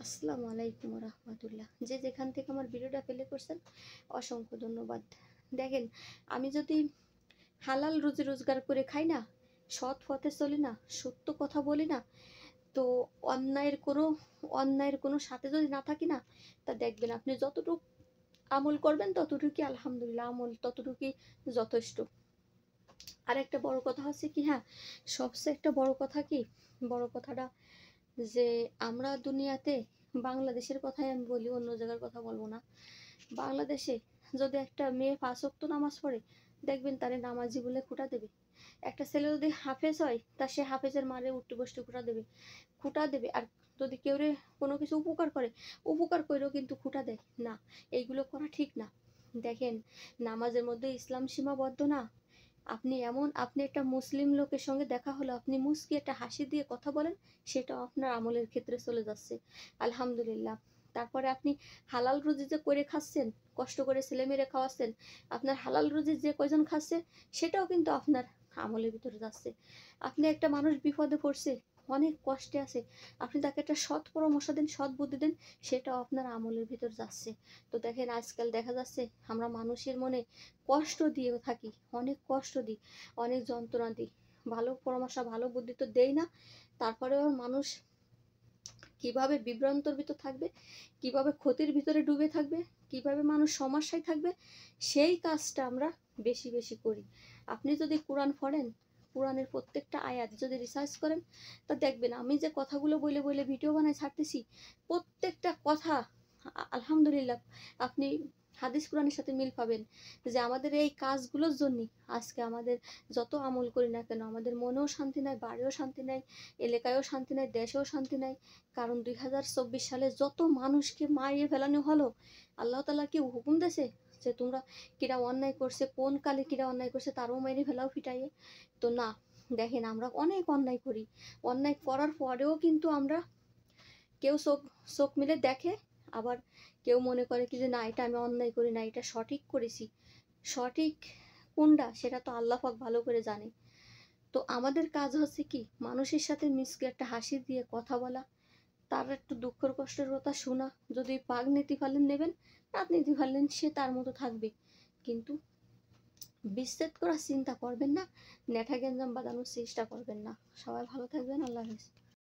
আসসালামু আলাইকুম রহমতুল্লাহ। যে যেখান থেকে আমার ভিডিওটা প্লে করছেন অসংখ্য ধন্যবাদ। দেখেন, আমি যদি হালাল রুজি রোজগার করে খাই না, সৎ পথে চলি না, সত্য কথা বলি না, তো অন্যায়ের কোনো সাথে যদি না থাকি না, তা দেখবেন আপনি যতটুকু আমল করবেন ততটুকুই আলহামদুলিল্লাহ, আমল ততটুকুই যথেষ্ট। আর একটা বড় কথা হচ্ছে কি, হ্যাঁ, সবচেয়ে একটা বড় কথা কি, বড় কথাটা যে আমরা দুনিয়াতে, বাংলাদেশের কথাই আমি বলি, অন্য জায়গার কথা বলবো না। বাংলাদেশে যদি একটা মেয়ে 5 ওয়াক্ত নামাজ পড়ে, দেখবেন তারে নামাজি বলে খুঁটা দেবে। একটা ছেলে যদি হাফেজ হয়, তা সে হাফেজের মারে উঠতে বসতে খুঁটা দেবে। আর যদি কেউ কোনো কিছু উপকার করে, উপকার করেও কিন্তু খুঁটা দেয় না। এইগুলো করা ঠিক না। দেখেন, নামাজের মধ্যে ইসলাম সীমাবদ্ধ না। আপনি একটা মুসলিম লোকের সঙ্গে দেখা হলো, আপনি মুস্কি একটা হাসি দিয়ে কথা বলেন, সেটা আপনার আমলের ক্ষেত্রে চলে যাচ্ছে, আলহামদুলিল্লাহ। তারপরে আপনি হালাল রুজি যে করে খাচ্ছেন, কষ্ট করে ছেলে মেয়েরে খাওয়াচ্ছেন, আপনার হালাল রুজি যে কয়জন খাচ্ছে, সেটাও কিন্তু আপনার আমলের ভিতরে যাচ্ছে। আপনি একটা মানুষ বিপদে পড়ছে, অনেক কষ্টে আছে, আপনি তাকে একটা সৎ পরামর্শ দেন, সৎ বুদ্ধি দেন, সেটাও আপনার আমলের ভিতর যাচ্ছে। তো দেখেন, আজকাল দেখা যাচ্ছে আমরা মানুষের মনে কষ্ট দিয়ে থাকি, অনেক কষ্ট দিই, অনেক যন্ত্রণা দিই, ভালো পরামর্শ ভালো বুদ্ধি তো দেই না। তারপরেও মানুষ কিভাবে বিভ্রান্তর ভিতর থাকবে, কিভাবে ক্ষতির ভিতরে ডুবে থাকবে, কিভাবে মানুষ সমস্যায় থাকবে, সেই কাজটা আমরা বেশি বেশি করি। আপনি যদি কোরআন পড়েন, কোরআনের প্রত্যেকটা আয়াত যদি রিসার্চ করেন, তা দেখবেন আমি যে কথাগুলো বলে বলে ভিডিও বানাই ছাড়তেছি, প্রত্যেকটা কথা আলহামদুলিল্লাহ আপনি হাদিস কোরআনের সাথে মিল পাবেন। যে আমাদের এই কাজগুলোর জন্যই আজকে আমাদের যত আমল করি না কেন, আমাদের মনেও শান্তি নাই, বাড়িও শান্তি নাই, এলাকায়ও শান্তি নাই, দেশেও শান্তি নাই। কারণ 2024 সালে যত মানুষকে মারিয়ে ফেলানো হলো, আল্লাহ তাআলা কি হুকুম দিয়েছে যে তোমরা কিরা অন্যায় করছে, কোন কালে কিরা অন্যায় করছে তারও মেরে ফেলাও ফিটাইয়ে? তো না। দেখেন, আমরা অনেক অন্যায় করি, অন্যায় করার পরেও কিন্তু আমরা কেউ চোখ চোখ মিলে দেখে, আবার কেউ মনে করে কি যে না, এটা আমি অন্যায় করি না, এটা সঠিক করেছি। সঠিক কোনটা সেটা তো আল্লাহ পাক ভালো করে জানে। তো আমাদের কাজ হচ্ছে কি, মানুষের সাথে মিশকে একটা হাসি দিয়ে কথা বলা, তার একটু দুঃখের কষ্টের কথা শোনা। যদি পাগ নিতে পারলেন নেবেন, না নিতে পারলেন সে তার মতো থাকবে, কিন্তু বিচ্ছেদ করার চিন্তা করবেন না, নেঠা গ্যাঞ্জাম বাঁধানোর চেষ্টা করবেন না। সবাই ভালো থাকবেন, আল্লাহ হাফেজ।